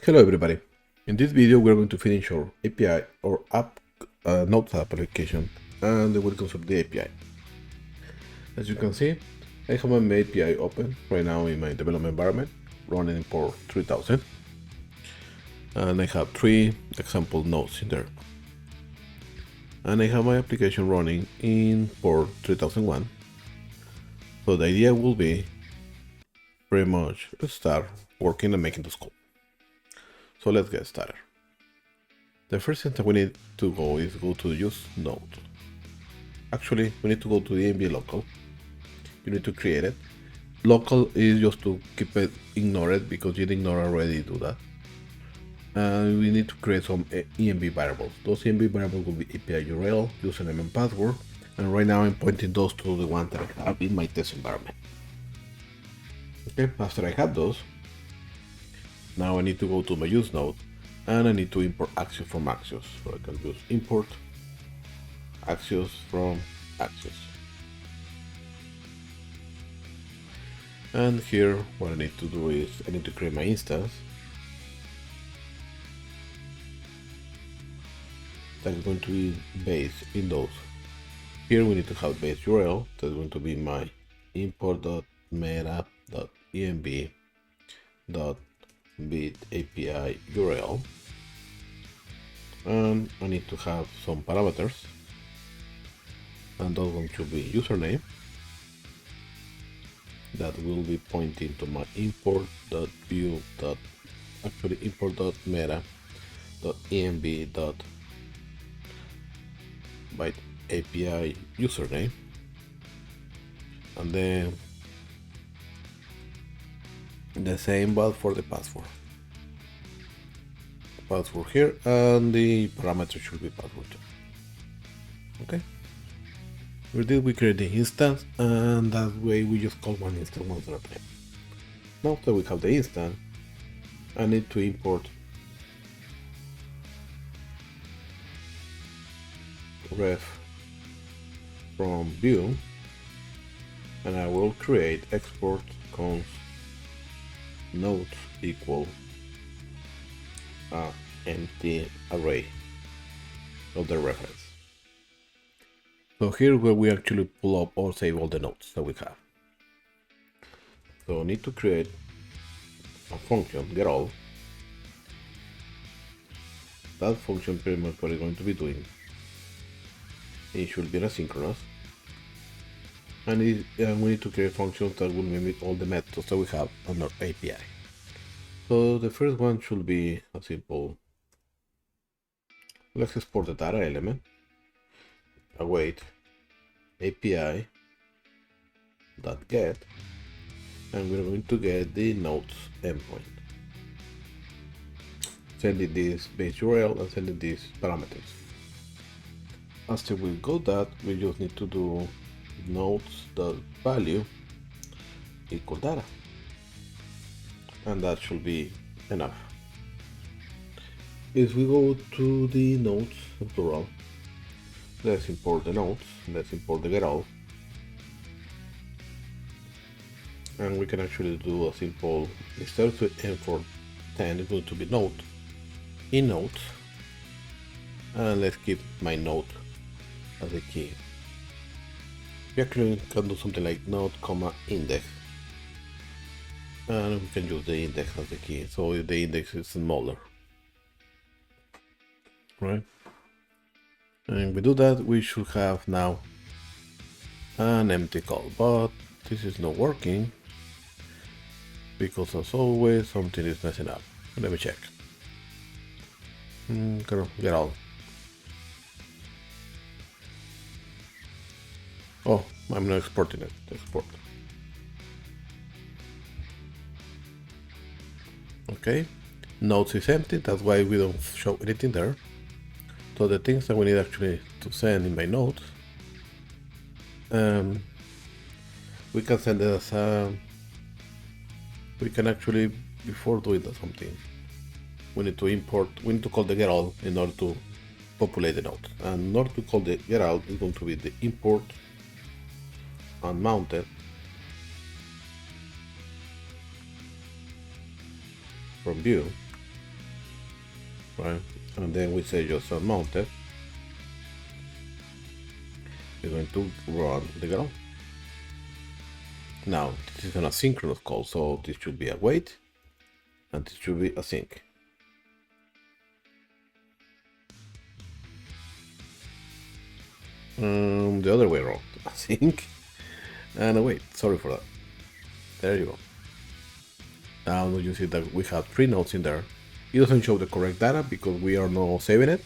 Hello everybody. In this video we're going to finish our API or app Notes app application and the welcomes of the API. As you can see, I have my API open right now in my development environment running in port 3000, and I have 3 example nodes in there. And I have my application running in port 3001. So the idea will be pretty much start working and making this code. So let's get started. The first thing that we need to go is go to use node. Actually, we need to go to the env local. You need to create it. Local is just to keep it ignored because you didn't already do that. And we need to create some env variables. Those env variables will be API URL, username and password. And right now I'm pointing those to the ones that I have in my test environment. Okay, after I have those, now I need to go to my use node and I need to import Axios from Axios. So I can use import Axios from Axios. And here what I need to do is I need to create my instance that is going to be based in those. Here we need to have base URL that's going to be my import.meta.env.bit API URL, and I need to have some parameters, and those one should be username that will be pointing to my import.view. Actually import.meta.env.byte API username, and then the same but for the password here, and the parameter should be password too. Okay, we did, we create the instance, and that way we just call one instance once at a time. Now that we have the instance, I need to import ref from view, and I will create export const nodes equal empty array of the reference. So here where we actually pull up or save all the nodes that we have. So I need to create a function get all. That function pretty much what it's going to be doing. It should be asynchronous, and we need to create functions that will mimic all the methods that we have on our API. So the first one should be a simple, let's export the data element, await API.get, and we're going to get the nodes endpoint, sending this base URL and sending these parameters. After we got that, we just need to do nodes.value equal data, and that should be enough. If we go to the nodes plural, let's import the nodes, let's import the get all, and we can actually do a simple, instead of import 10, it's going to be node in nodes, and let's keep my node as a key. We actually can do something like node comma index, and we can use the index as the key, so if the index is smaller, right? And we do that, we should have now an empty call, but this is not working because as always something is messing up. Let me check. Get all. Oh, I'm not exporting it. Export. Okay, nodes is empty, that's why we don't show anything there. So the things that we need actually to send in my nodes, we can send it as we can actually, before doing something, we need to call the get all in order to populate the node. And in order to call the get all, is going to be the import unmounted from view right? And then we say just unmounted. We're going to run the ground. Now this is an asynchronous call, so this should be a wait, and this should be async. The other way around, async and a wait. Sorry for that. There you go. Now you see that we have 3 nodes in there. It doesn't show the correct data because we are not saving it,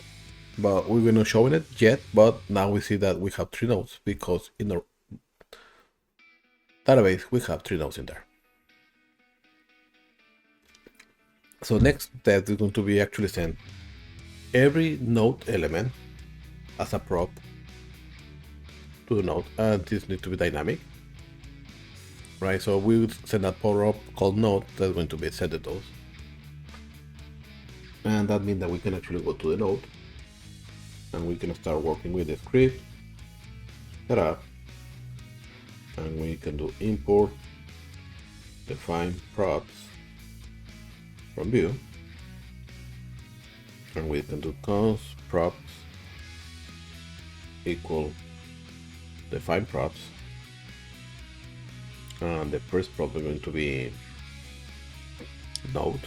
but we're not showing it yet. But now we see that we have 3 nodes because in our database we have 3 nodes in there. So next step is going to be actually send every node element as a prop to the node, and this needs to be dynamic, right? So we would send a prop called node that's going to be set to those, and that means that we can actually go to the node and we can start working with the script setup, and we can do import define props from view, and we can do const props equal define props, and the first prop is going to be node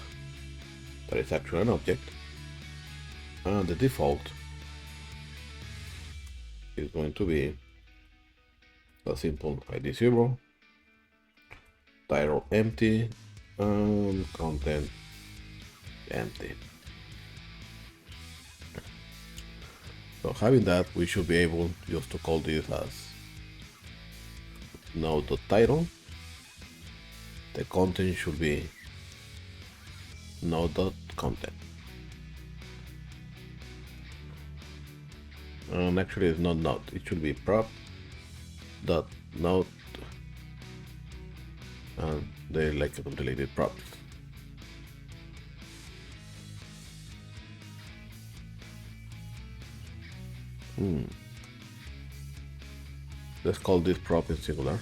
that is actually an object, and the default is going to be a simple ID 0, title empty, and content empty. So having that, we should be able just to call this as node.title. The content should be node.content. And actually it's not node, it should be prop.node, and they like deleted props. Let's call this prop in singular.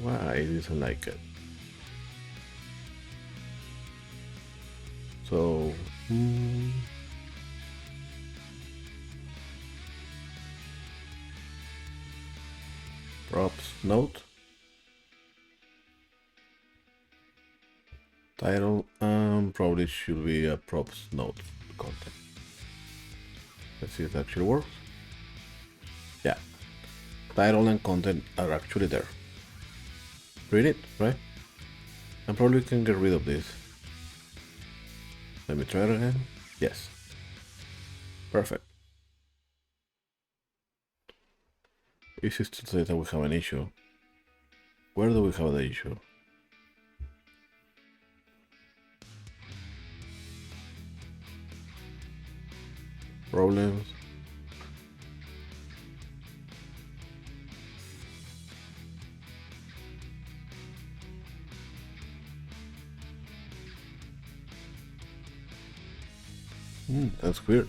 Why it isn't like it? So props node title, probably should be a props node content. Let's see if it actually works. Yeah, title and content are actually there. Read it, right? And probably can get rid of this. Let me try it again. Yes. Perfect. It's just to say that we have an issue. Where do we have the issue? Problems. That's weird.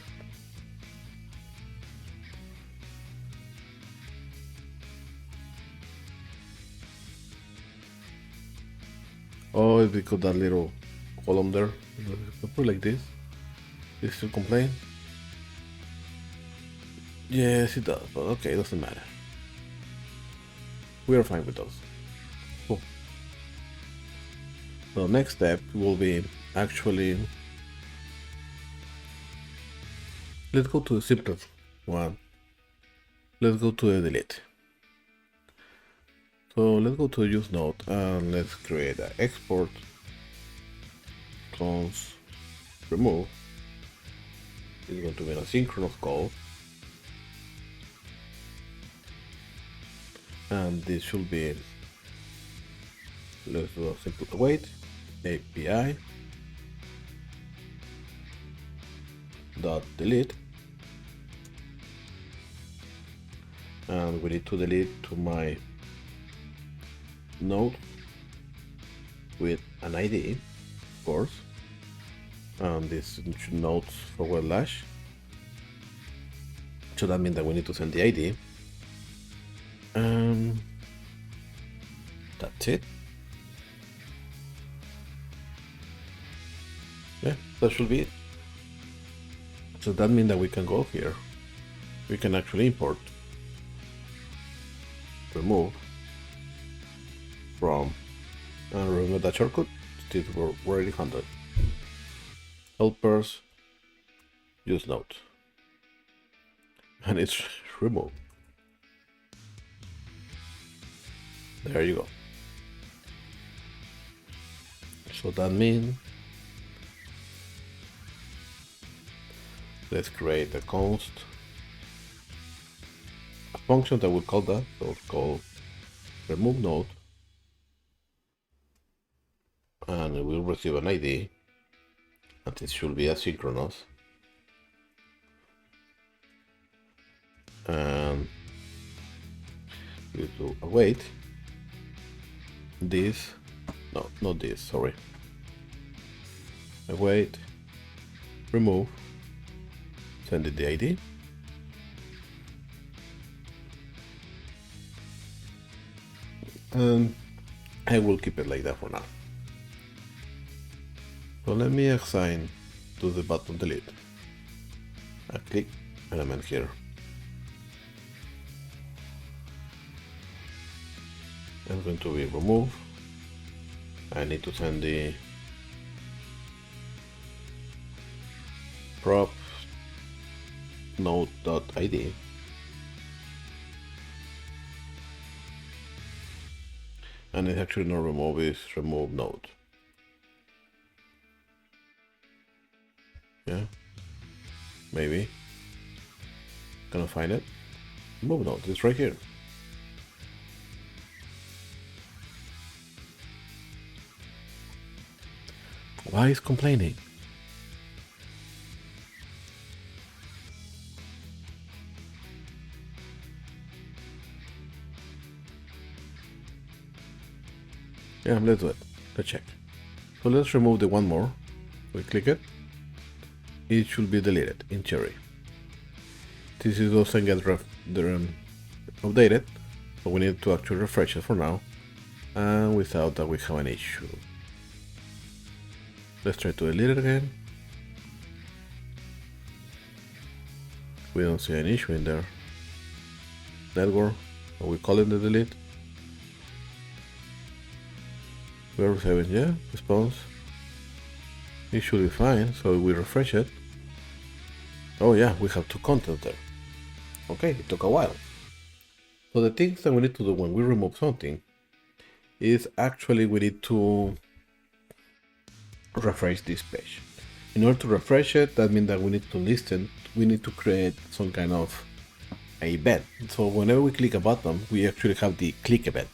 Oh, it's because that little column there. Put like this. This to complain. Yes, it does, but okay, it doesn't matter. We are fine with those. Cool. So next step will be actually, let's go to the simplest one. Let's go to the delete. So let's go to the use node and let's create an export const remove. It's going to be an asynchronous call, and this should be, let's do a simple await API dot delete, and we need to delete to my node with an ID, of course, and this nodes forward slash. So that means that we need to send the ID, That's it. Yeah, that should be it. So that means that we can go here. We can actually import, remove from, and remove that shortcut. Still we're already handled. Helpers, use note, and it's removed. There you go. So that means let's create a const, a function that will call that. So it's called remove node, and it will receive an ID, and it should be asynchronous. And we do await this. No, not this. Sorry. Await. Remove. Send it the ID. And I will keep it like that for now. So let me assign to the button delete a click element here. I'm going to be remove. I need to send the prop node.id, and it's actually not remove, it's remove node. Yeah, maybe. Gonna find it. Remove node, it's right here. Why is complaining? Yeah, let's do it. Let's check. So let's remove the one more. We click it. It should be deleted in Cherry. This is doesn't get updated, so we need to actually refresh it for now. And without that, we have an issue. Let's try to delete it again. We don't see an issue in there. Network, or we call it the delete. We're receiving, yeah, response. It should be fine, so we refresh it. Oh yeah, we have two contents there. Okay, it took a while. So the things that we need to do when we remove something is actually we need to refresh this page. In order to refresh it, that means that we need to listen, we need to create some kind of event. So whenever we click a button, we actually have the click event.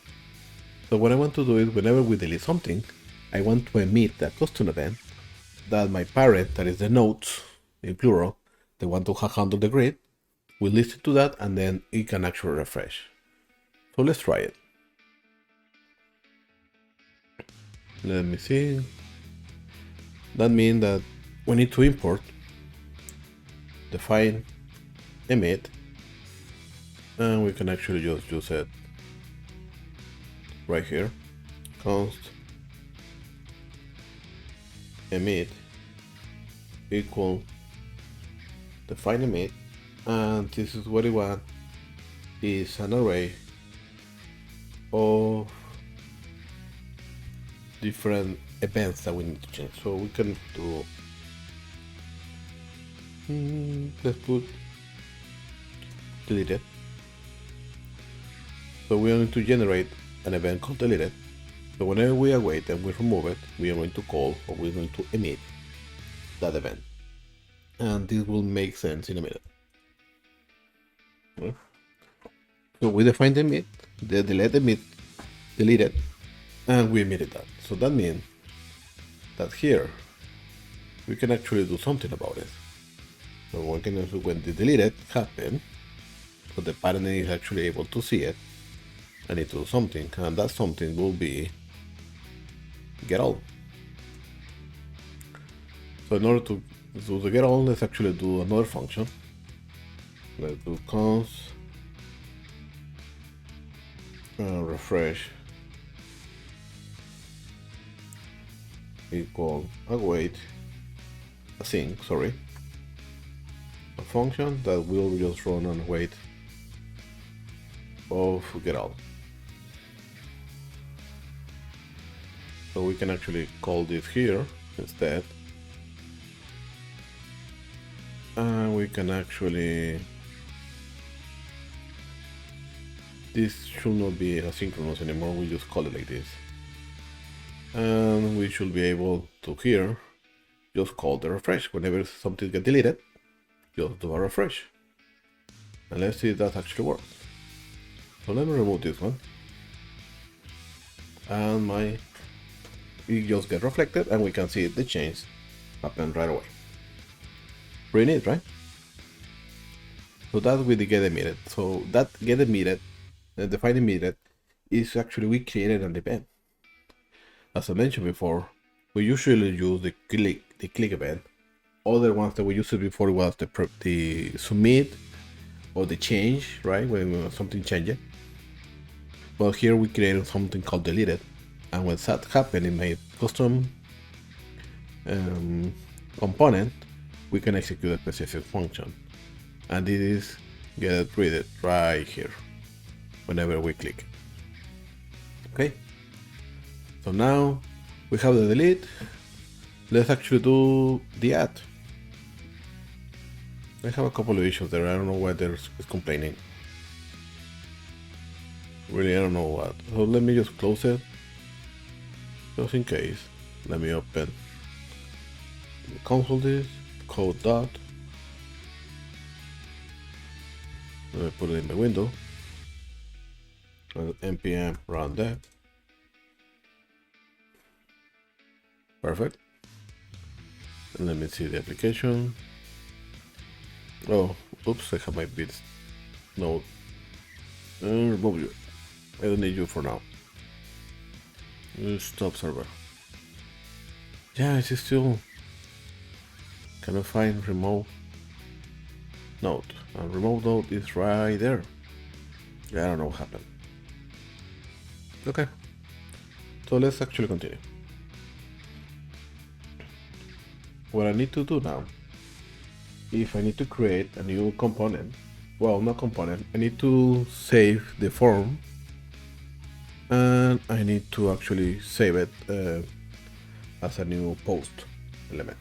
So what I want to do is whenever we delete something, I want to emit a custom event that my parent, that is the nodes in plural, the one to handle the grid, will listen to that and then it can actually refresh. So let's try it. Let me see. That means that we need to import, define, emit, and we can actually just use it right here. Const emit equal define emit, and this is what we want is an array of different events that we need to change. So we can do let's put deleted. So we are going to generate an event called deleted. So whenever we await and we remove it, we are going to call, or we're going to emit that event. And this will make sense in a minute. Okay. So we define the emit, the delete emit, deleted, and we emitted that. So that means that here we can actually do something about it. So we can also, when the deleted happen, so the parent is actually able to see it, I need to do something, and that something will be get all. So in order to do the get all, let's actually do another function. Let's do const refresh equal await async, sorry, a function that will just run on wait of get out. So we can actually call this here instead, and we can actually, this should not be asynchronous anymore, we just call it like this, and we should be able to here just call the refresh whenever something gets deleted. Just do a refresh, and let's see if that actually works. So let me remove this one, and it just get reflected, and we can see the change happen right away. Pretty neat, right? So that's with the get emitted. So that get emitted, define emitted, is actually we created an event. As I mentioned before, we usually use the click event. Other ones that we used before was the submit or the change, right? When something changes. But here we created something called deleted, and when that happened in my custom component, we can execute a specific function, and this is get read it right here whenever we click. Okay, so now we have the delete. Let's actually do the add. I have a couple of issues there. I don't know why it's complaining. Really, I don't know what. So let me just close it, just in case. Let me open the console disk, code dot. Let me put it in the window. npm run that. Perfect. And let me see the application. Oh, oops, I have my bits node. Remove you. I don't need you for now. Stop server. Yeah, it's still. Can I find remote node? And remote node is right there. Yeah, I don't know what happened. Okay. So let's actually continue. What I need to do now, if I need to create a new component, well, not component, I need to save the form, and I need to actually save it as a new post element.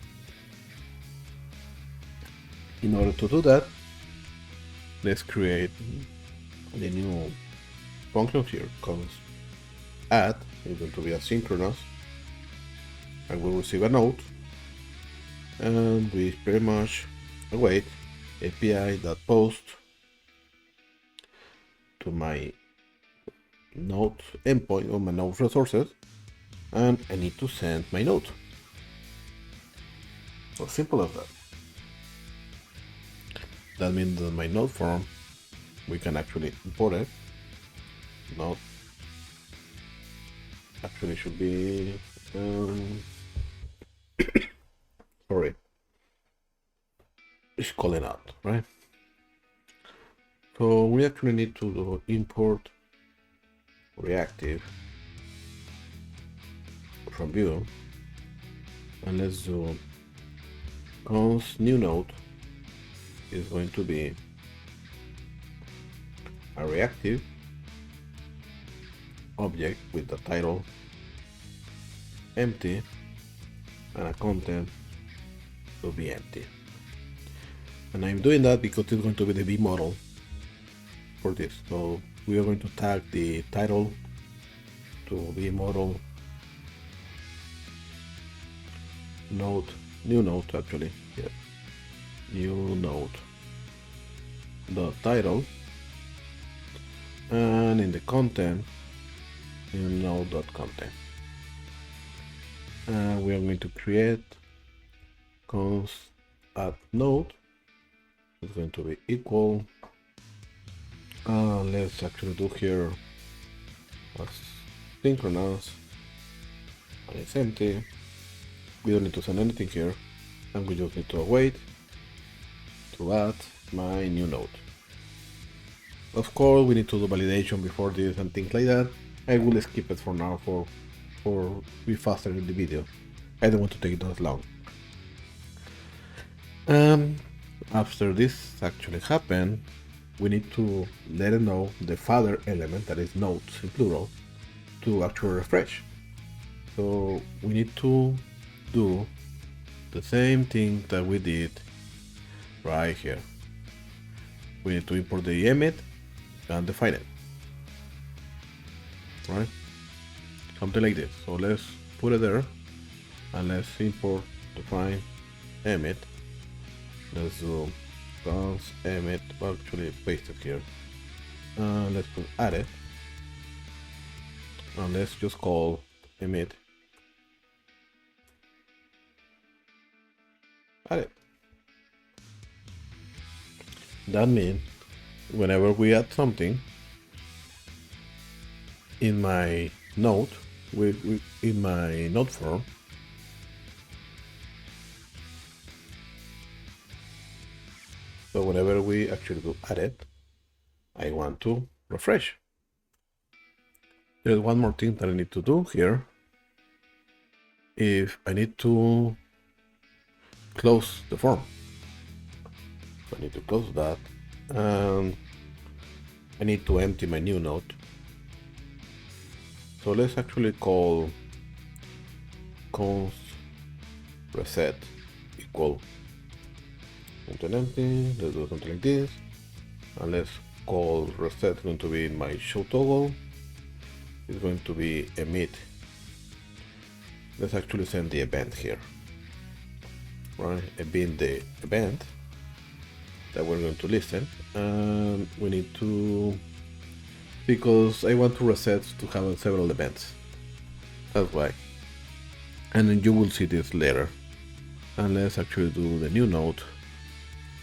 In order to do that, let's create the new function here, const add is going to be asynchronous, and we'll receive a note, and we pretty much await api.post to my node endpoint or my node resources, and I need to send my node. So simple as that. That means that my node form, we can actually import it. Node actually should be sorry, it's calling out, right? So we actually need to import reactive from view, and let's do const new node is going to be a reactive object with the title empty and a content to be empty. And I'm doing that because it's going to be the V model for this. So we are going to tag the title to V model node, new node actually, yeah, new node the title, and in the content new node.content, and we are going to create const add node. It's going to be equal, let's actually do here asynchronous, and it's empty. We don't need to send anything here, and we just need to await to add my new node. Of course, we need to do validation before this and things like that. I will skip it for now for be faster in the video. I don't want to take it that long. After this actually happened, we need to let it know the father element, that is nodes in plural, to actually refresh. So we need to do the same thing that we did right here. We need to import the emit and define it, right? Something like this. So let's put it there and let's import define emit. Let's do const emit, actually paste it here. Let's put added, and let's just call emit added. That means whenever we add something in my node, in my node form, so whenever we actually do added, I want to refresh. There's one more thing that I need to do here. If I need to close the form, so I need to close that, and I need to empty my new node. So let's actually call const reset equal something empty. Let's do something like this, and let's call reset going to be my show toggle. It's going to be emit. Let's actually send the event here, right? Being the event that we're going to listen, and we need to, because I want to reset to have several events. That's why. And then you will see this later. And let's actually do the new node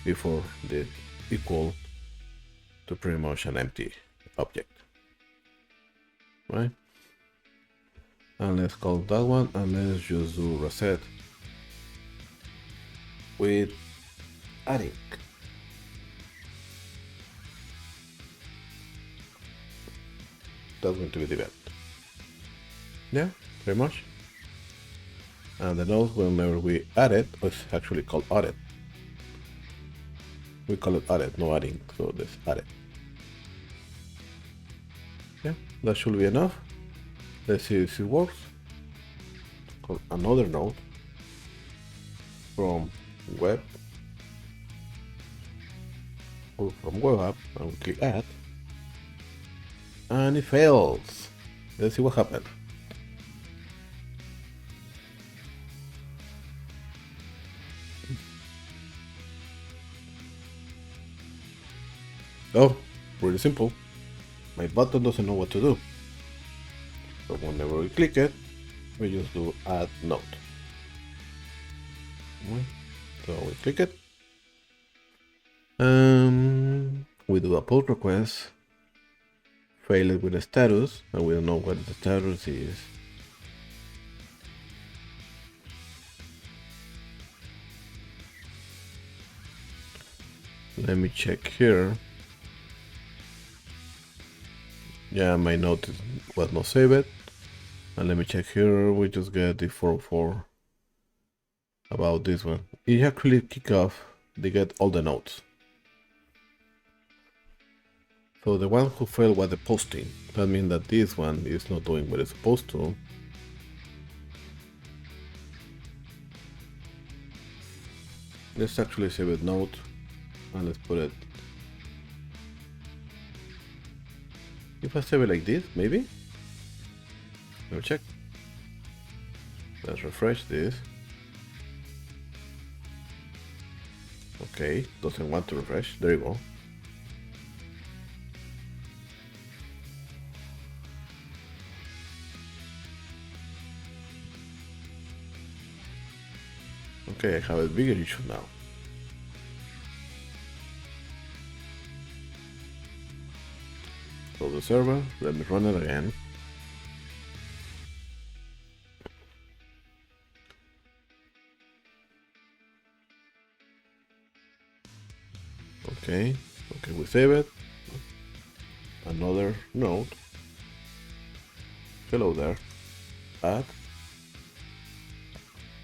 before the equal to pretty much an empty object, right? And let's call that one, and let's just do reset with adding. That's going to be the event. Yeah, pretty much. And the node, whenever we add it, it's actually called added. We call it added, no adding, so let's add it. Yeah, that should be enough. Let's see if it works. Call another node from web or from web app, and we click add, and it fails. Let's see what happened. Oh, really simple. My button doesn't know what to do. So whenever we click it, we just do add node. So we click it. We do a pull request. Fail it with a status, and we don't know what the status is. Let me check here. Yeah, my node was not saved. And let me check here. We just get the 404 about this one. It actually kick off. They get all the nodes. So the one who failed was the posting. That means that this one is not doing what it's supposed to. Let's actually save it node, and let's put it. If I save it like this, maybe? Let me check. Let's refresh this. Okay, doesn't want to refresh. There you go. Okay, I have a bigger issue now. Close the server, let me run it again. Okay, we save it. another node. Hello there. Add.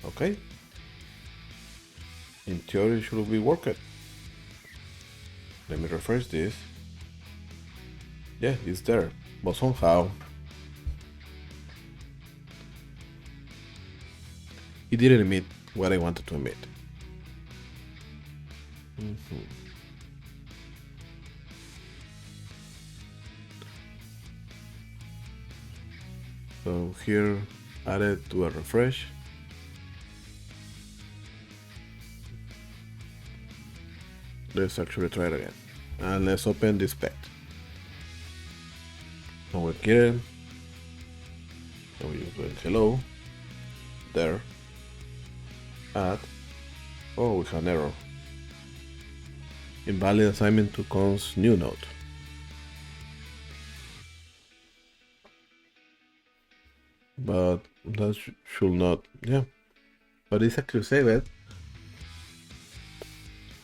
Okay. In theory, it should be working. Let me refresh this. Yeah, it's there, but somehow it didn't emit what I wanted to emit. So here, added to a refresh. Let's actually try it again. And let's open this spec. Over here, and we just doing hello, there, add, oh, we have an error. Invalid assignment to const new node. But that should not, yeah. But it's actually saved.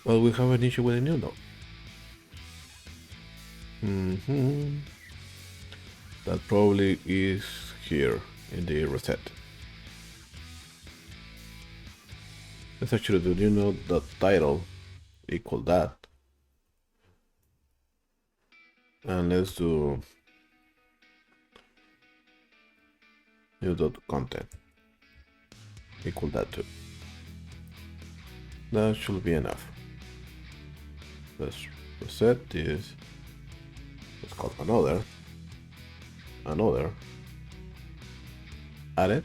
But we have an issue with a new node. That probably is here in the reset. Let's actually do new node dot title equal that. And let's do new dot content equal that too. That should be enough. Let's reset this. Let's call another, add it,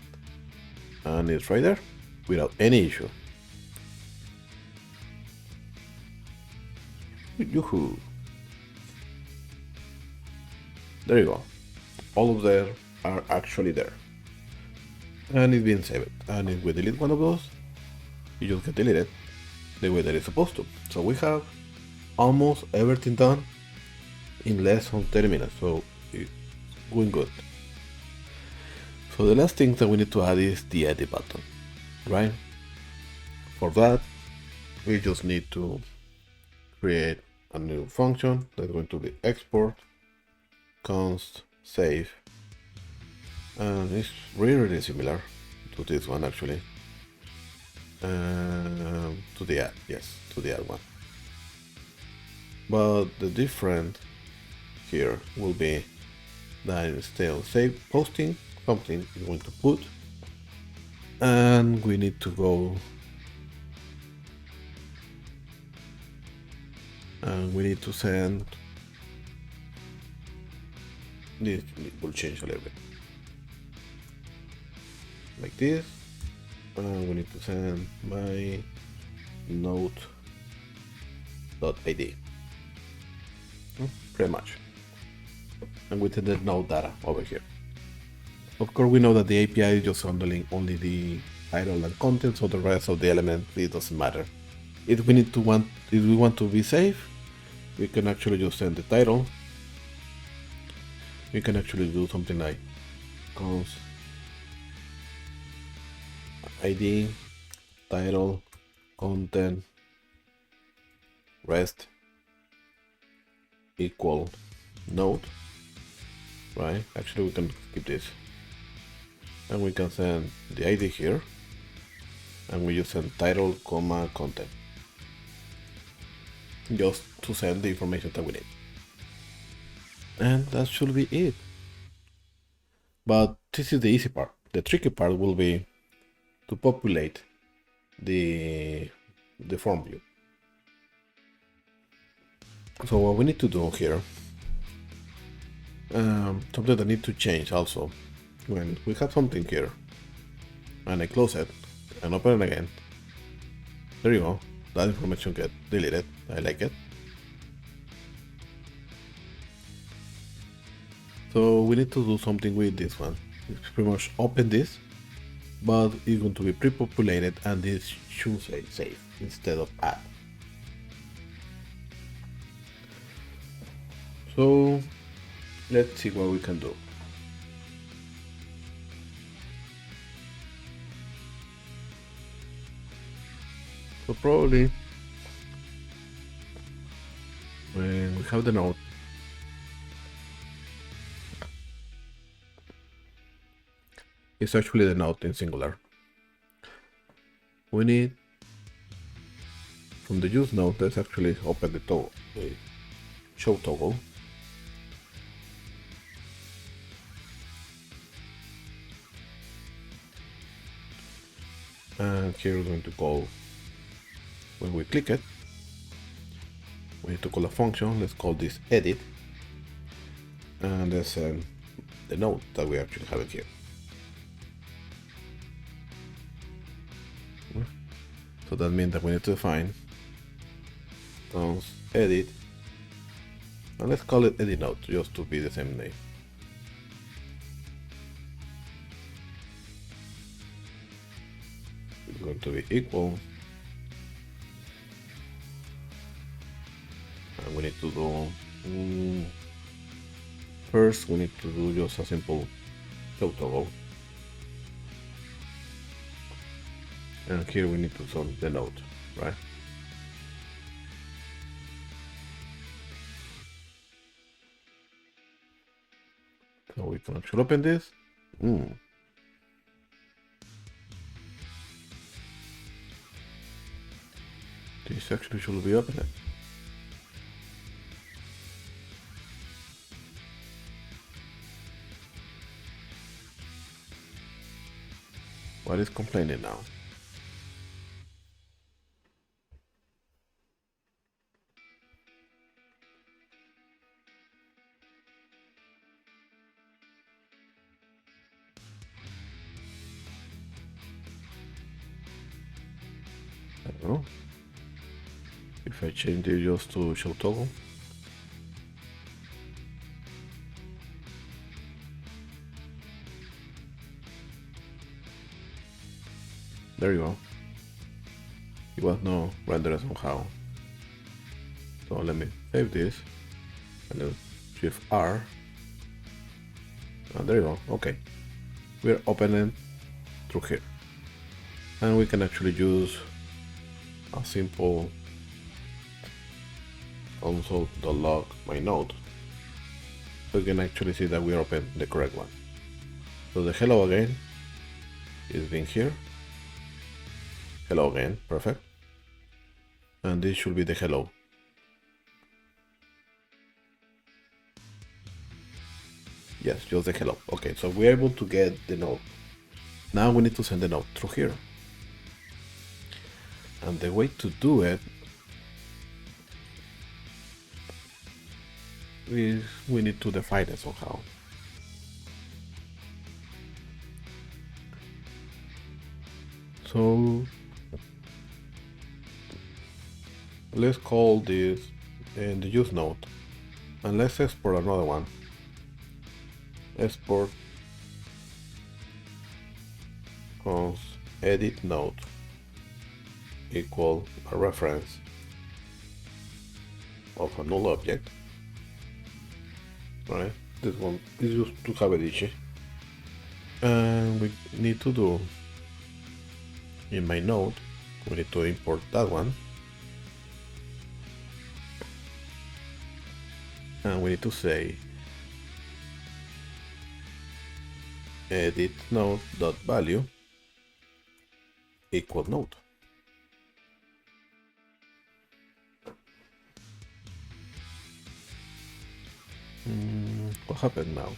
and it's right there without any issue. Yoo-hoo. There you go. All of them are actually there. And it's been saved. And if we delete one of those, it just get deleted the way that it's supposed to. So we have almost everything done in less than 30 minutes. So it's going good. So the last thing that we need to add is the edit button, right? For that, we just need to create a new function that's going to be export const save, and it's really similar to this one actually, to the add one, but the difference here will be that instead of save posting something we're going to put, and we need to go and we need to send this. Will change a little bit like this, and we need to send my node.id, pretty much, and with the node data over here. Of course, we know that the API is just handling only the title and content, so the rest of the element, it doesn't matter. If we want to be safe, we can actually just send the title. We can actually do something like const ID, title, content, rest equal node, right? Actually, we can skip this, and we can send the ID here, and we just send title, comma, content, just to send the information that we need. And that should be it. But this is the easy part. The tricky part will be to populate the form view. So what we need to do here, something that need to change also, when we have something here and I close it and open it again, there you go, that information get deleted. I like it. So we need to do something with this one. It's pretty much open this, but it's going to be pre-populated, and this should say save instead of add. So let's see what we can do. So probably when we have the node, is actually the node in singular. We need, from the use node, let's actually open the show toggle. And here we're going to call, when we click it, we need to call a function. Let's call this edit, and let's send the node that we actually have it here. So that means that we need to define edit, and let's call it edit node just to be the same name. It's going to be equal, and we need to do first we need to do just a simple show toggle, and here we need to send the node, right? So we can actually open this. This actually should be open. What is complaining now? I don't know. If I change it just to show toggle. There you go. It was no rendered somehow. So let me save this and then Shift R. And there you go. Okay. We're opening through here. And we can actually use a simple console.log my node. So you can actually see that we open the correct one. So the hello again is being here. Hello again, perfect. And this should be the hello. Yes, just the hello. Okay, so we're able to get the node. Now we need to send the node through here. And the way to do it is we need to define it somehow. So let's call this in the use node, and let's export another one. Export cons edit node equal a reference of a null object. Right, this one is just to have it easy, and we need to do in my node, we need to import that one, and we need to say edit node dot value equal node. What happened now?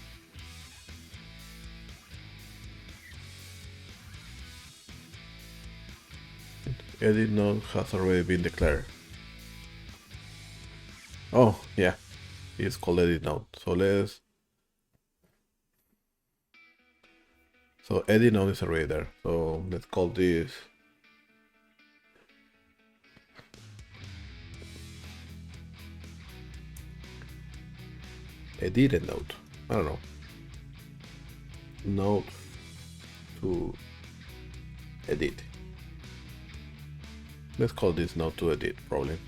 Edit node has already been declared. Oh yeah, it's called edit node. So edit node is already there. So let's call this edited node. I don't know. Node to edit. Let's call this node to edit probably.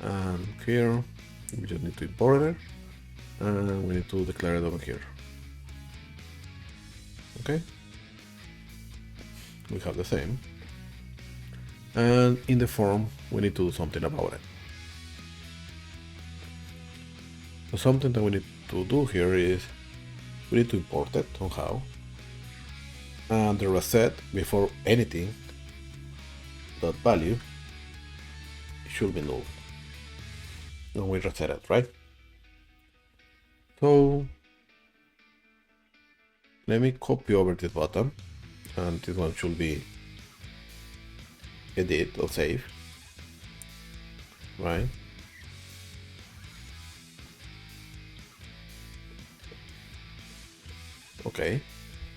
And here we just need to import it, and we need to declare it over here. Okay, we have the same, and in the form we need to do something about it. So something that we need to do here is we need to import it somehow. And the reset before anything, that value should be null. And we reset it, right? So let me copy over this button, and this one should be edit or save, right? Okay,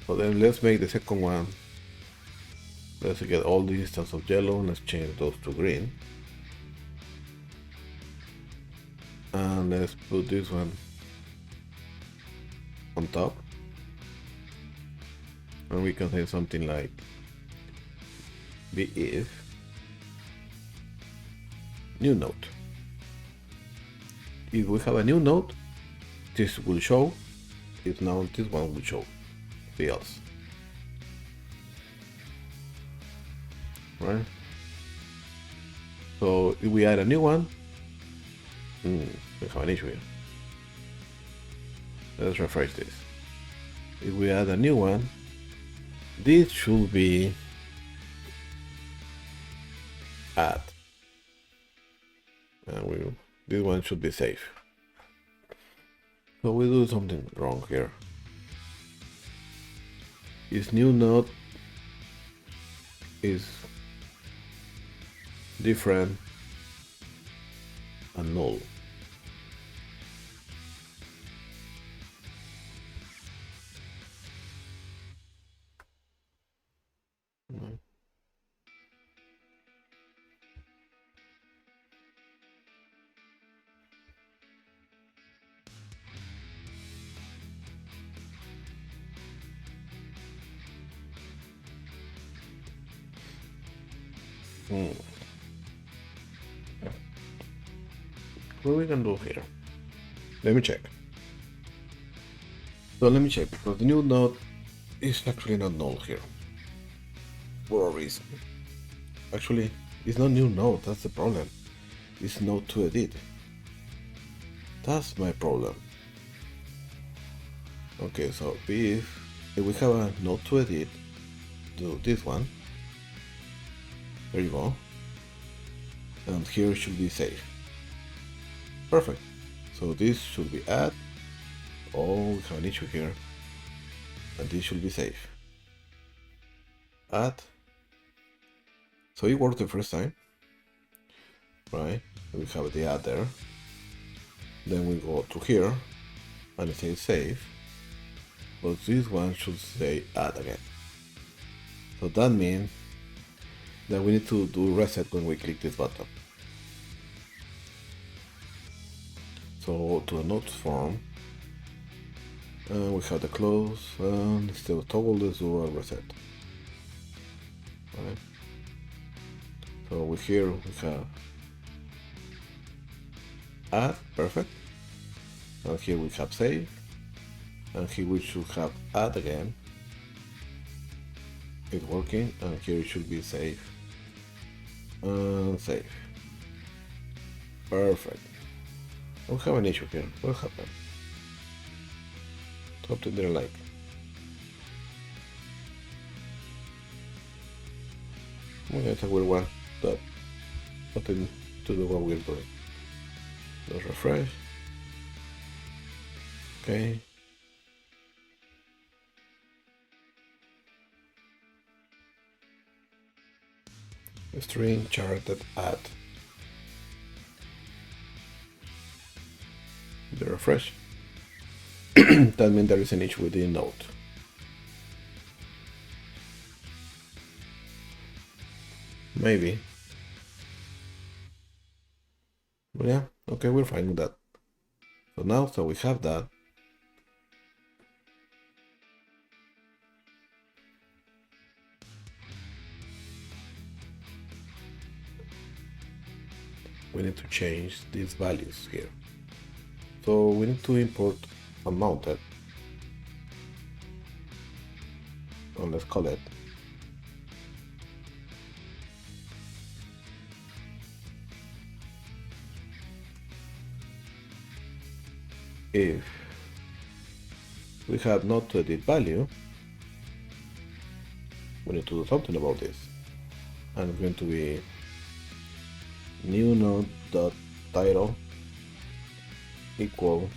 so then let's make the second one. Let's get all the instances of yellow, let's change those to green. And let's put this one on top. And we can say something like be if new node. If we have a new node, this will show. If now this one will show the else. Right? So if we add a new one, we have an issue here. Let's refresh this. If we add a new one, this should be add, and this one should be safe. So we do something wrong here. This new node is different and null. What we can do here? Let me check. So let me check, because the new node is actually not null here. For a reason. Actually, it's not new node, that's the problem. It's node to edit. That's my problem. Okay, so if we have a node to edit, do this one. There you go. And here it should be safe. Perfect. So this should be add. Oh, we have an issue here. And this should be safe. Add. So it worked the first time. Right? We have the add there. Then we go to here and it says save. But this one should say add again. So that means that we need to do reset when we click this button. So to the nodes form, and we have the close, and instead of toggle, let's do a reset. Right. So here we have add, perfect, and here we have save, and here we should have add again. It's working, and here it should be save and save. Perfect. We have an issue here. What happened? Something didn't like. Okay, it's a weird one. But nothing to do what we're doing. Let's refresh. Okay. String charted add. The refresh. That means there is an issue with the node. Maybe. But yeah, okay, we're fine with that. So now, so we have that. We need to change these values here. So we need to import unmounted. So let's call it if we have not to edit value. We need to do something about this. And it's going to be new node dot title equal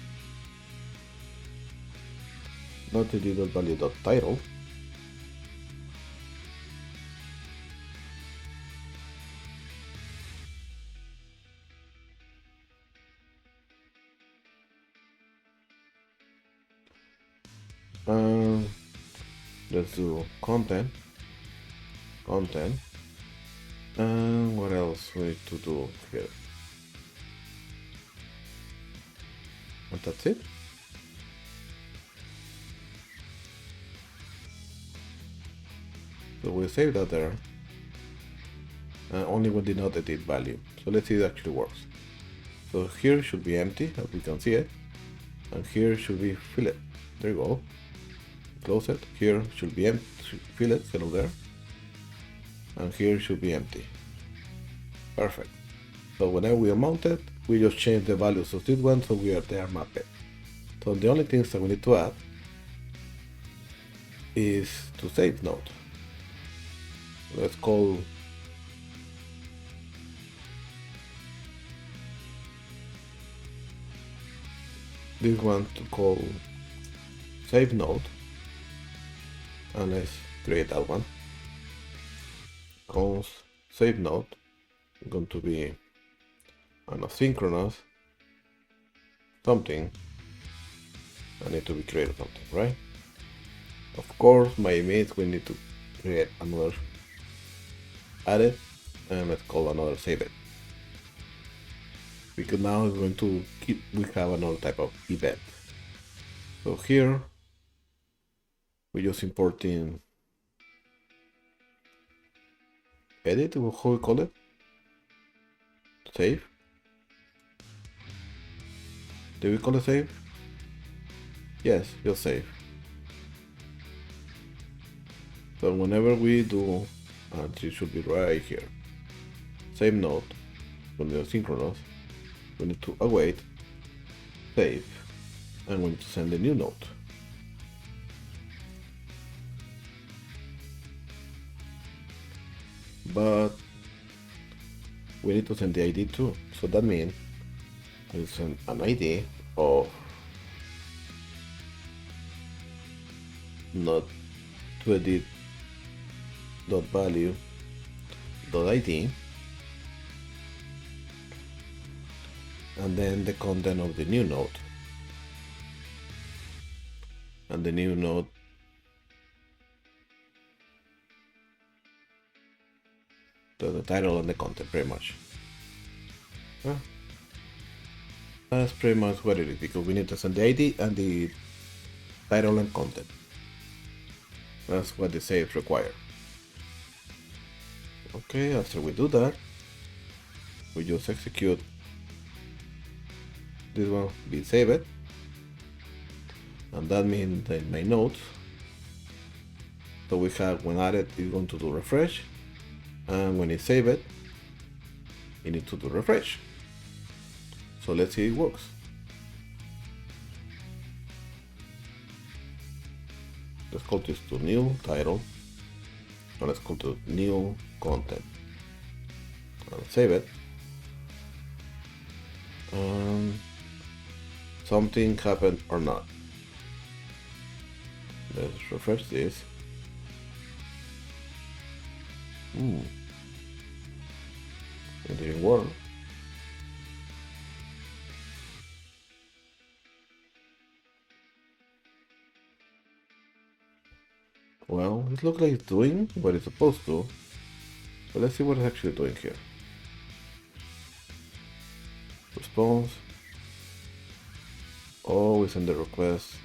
not edit dot value dot title. Let's do content, and what else we need to do here? And that's it. So we save that there. Only when did not edit value. So let's see if it actually works. So here should be empty, as we can see it. And here should be fill it. There you go. Close it. Here should be empty. Fill it. Hello there. And here should be empty. Perfect. So whenever we mount it, we just change the values of this one so we are there mapped. So the only things that we need to add is to save node. Let's call this one to call save node, and let's create that one. Const save node going to be an asynchronous something. I need to be created something, right? Of course, my image we need to create another add it, and let's call another save it, because now it's going to keep, we have another type of event. So here we just importing edit, how we call it, save. Did we call it save? Yes, just save. So whenever we do, and it should be right here, save node, when they're synchronous, we need to await, save, and we need to send a new node. But we need to send the ID too. So that means we send an ID of not to edit dot value dot ID, and then the content of the new node, and the new node the title and the content, pretty much. That's pretty much what it is, because we need to send the ID and the title and content. That's what the save require. Okay, after we do that, we just execute this one, be saved, and that means that my nodes, so we have when added is going to do refresh, and when it's saved, you need to do refresh. So let's see if it works. Let's call this to new title, and let's call to new content, and save it. Something happened or not. Let's refresh this. It didn't work. Well, it looks like it's doing what it's supposed to, but let's see what it's actually doing here. Response. Oh, we send the request.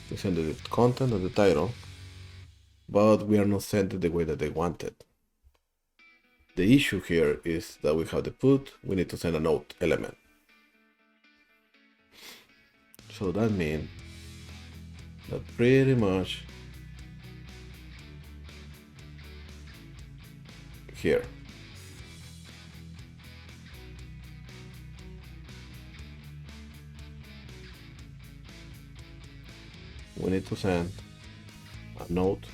We send the content and the title, but we are not sent it the way that they wanted. The issue here is that we have the put, we need to send a node element. So that means that pretty much here we need to send a node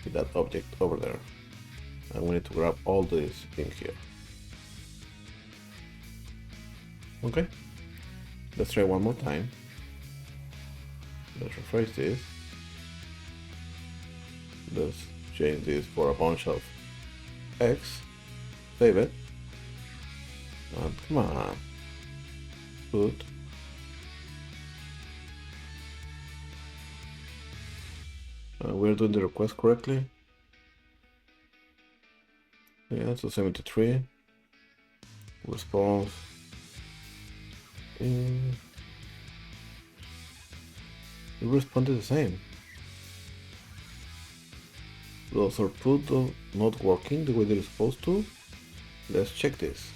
with that object over there, and we need to grab all this in here. Okay, let's try one more time. Let's rephrase this. Let's change this for a bunch of X. Save it. And come on. Put. We're doing the request correctly. Yeah, so 73. Response. It responded the same. Those are put not working the way they're supposed to. Let's check this.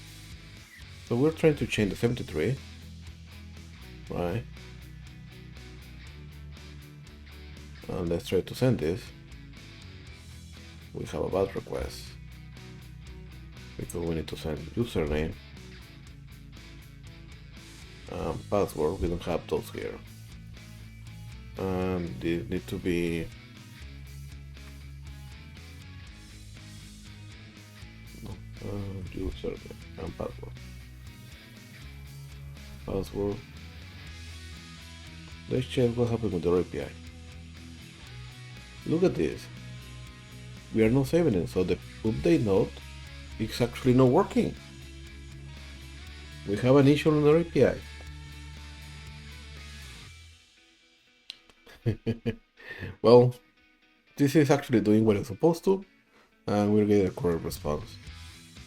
So we're trying to change the 73, right? And let's try to send this. We have a bad request because we need to send username and password. We don't have those here. And this need to be username and password. Password. Let's check what happened with the API. Look at this. We are not saving it, so the update node is actually not working. We have an issue on our API. Well, this is actually doing what it's supposed to, and we'll get a correct response.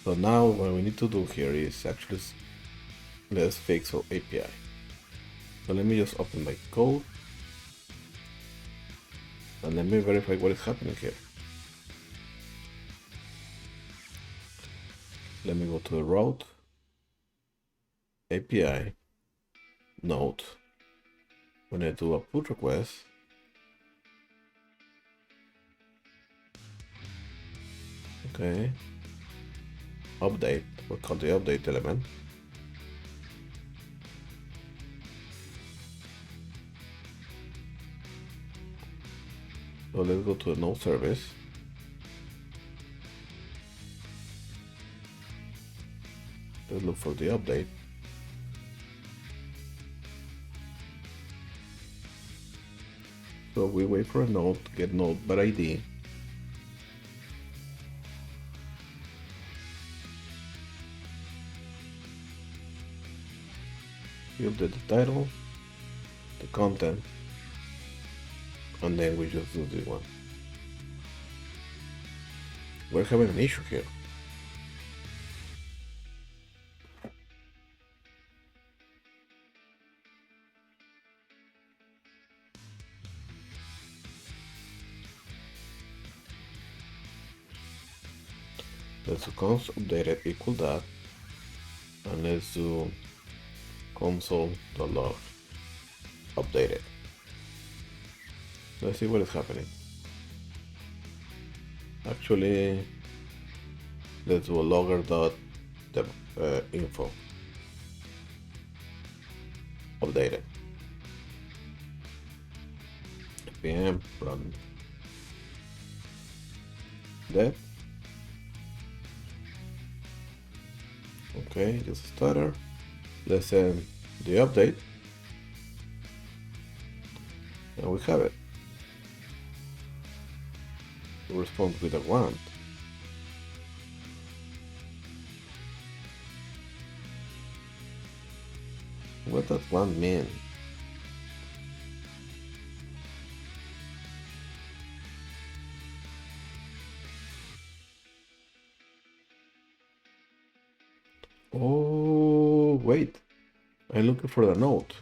So now what we need to do here is actually let's fix our API. So let me just open my code and let me verify what is happening here. Let me go to the route, API, node. When I do a put request, okay, update, we'll call the update element. So let's go to the node service. Let's look for the update. So we wait for a node, get node by ID. We update the title, the content, and then we just do this one. We're having an issue here. Let's do const updated equal that, and let's do console.log updated. Let's see what is happening. Actually, let's do a logger.info updated. npm run that. Okay, just a starter. Let's send the update, and we have it. It responds with a 1. What does 1 mean? Oh, wait. I'm looking for the node.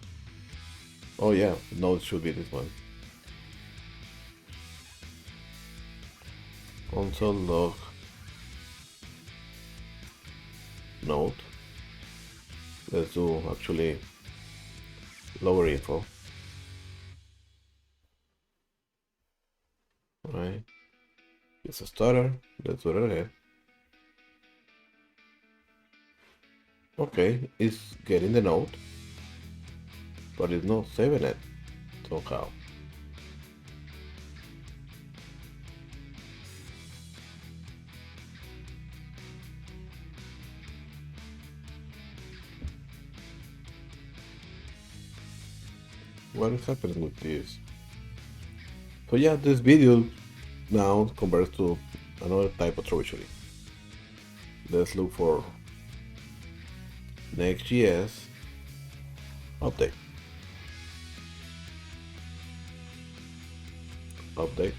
Oh yeah, node should be this one. Console log node. Let's do actually lower info. Right. It's a starter. Let's do it again. Okay, it's getting the node, but it's not saving it. somehow. What is happening with this? So yeah, this video now converts to another type of troubleshooting. Let's look for Next.js update. Update.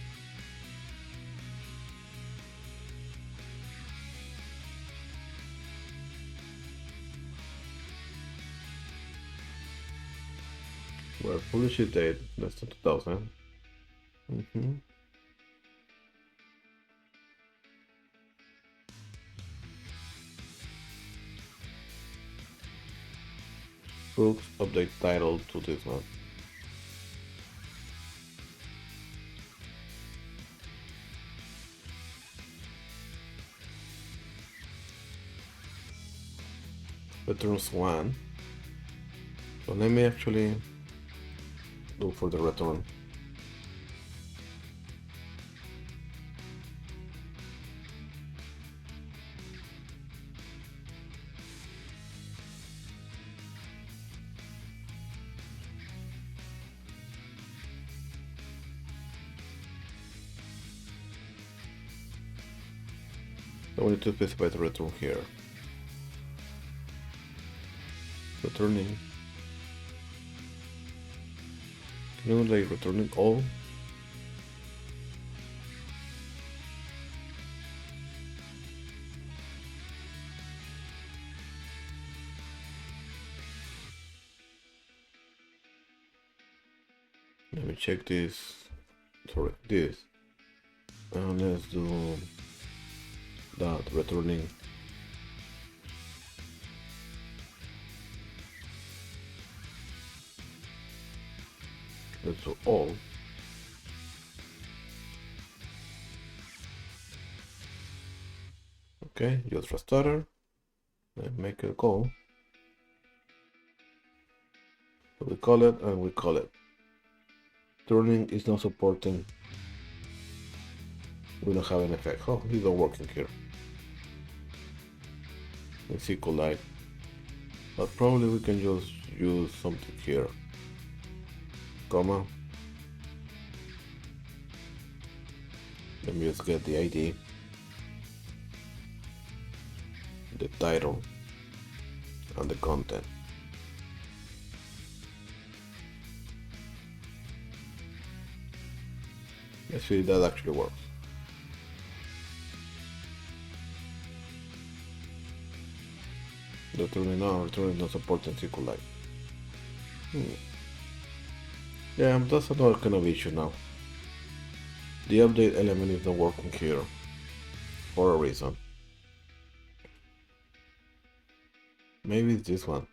Where publish date less than 2000. Brooks update title to this one. Returns 1. So let me actually look for the return. So we need to specify the return here. Returning. Can you like returning all? Let me check this. Sorry, this. And let's do that returning. Let's do all. Okay, just restarter. And make a call. So we call it and we call it. Turning is not supporting. We don't have an effect. Oh, it's not working here. In SQLite. But probably we can just use something here. Comma. Let me just get the ID. The title. And the content. Let's see if that actually works. Returning not supporting SQLite. Yeah, that's another kind of issue now. The update element is not working here for a reason. Maybe it's this one.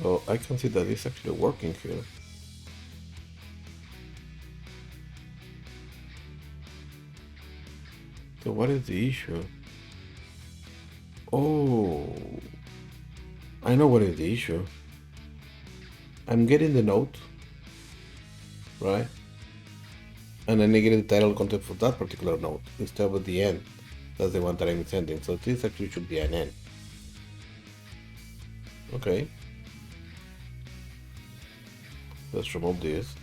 So I can see that it's actually working here. So what is the issue? Oh, I know what is the issue. I'm getting the note, right? And then I get the title content for that particular note instead of the end. That's the one that I'm sending. So this actually should be an end. Okay. Let's remove this.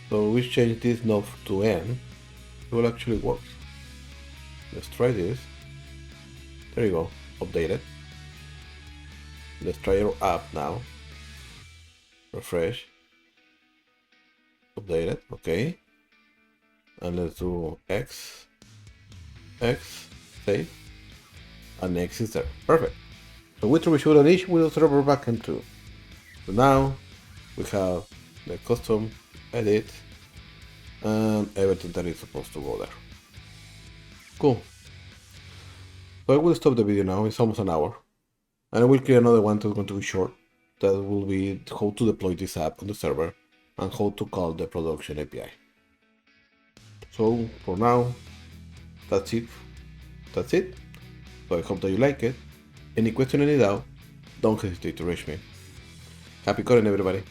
So we change this node to n. It will actually work. Let's try this. There you go. Update it. Let's try our app now. Refresh. Update it. Okay. And let's do X. Save. And X is there. Perfect. So we troubleshoot an issue with the server backend too. So now we have the custom edit and everything that is supposed to go there. Cool. So I will stop the video now. It's almost an hour. And I will create another one that's going to be short. That will be how to deploy this app on the server and how to call the production API. So for now, that's it. That's it. So I hope that you like it. Any question, any doubt, don't hesitate to reach me. Happy coding, everybody.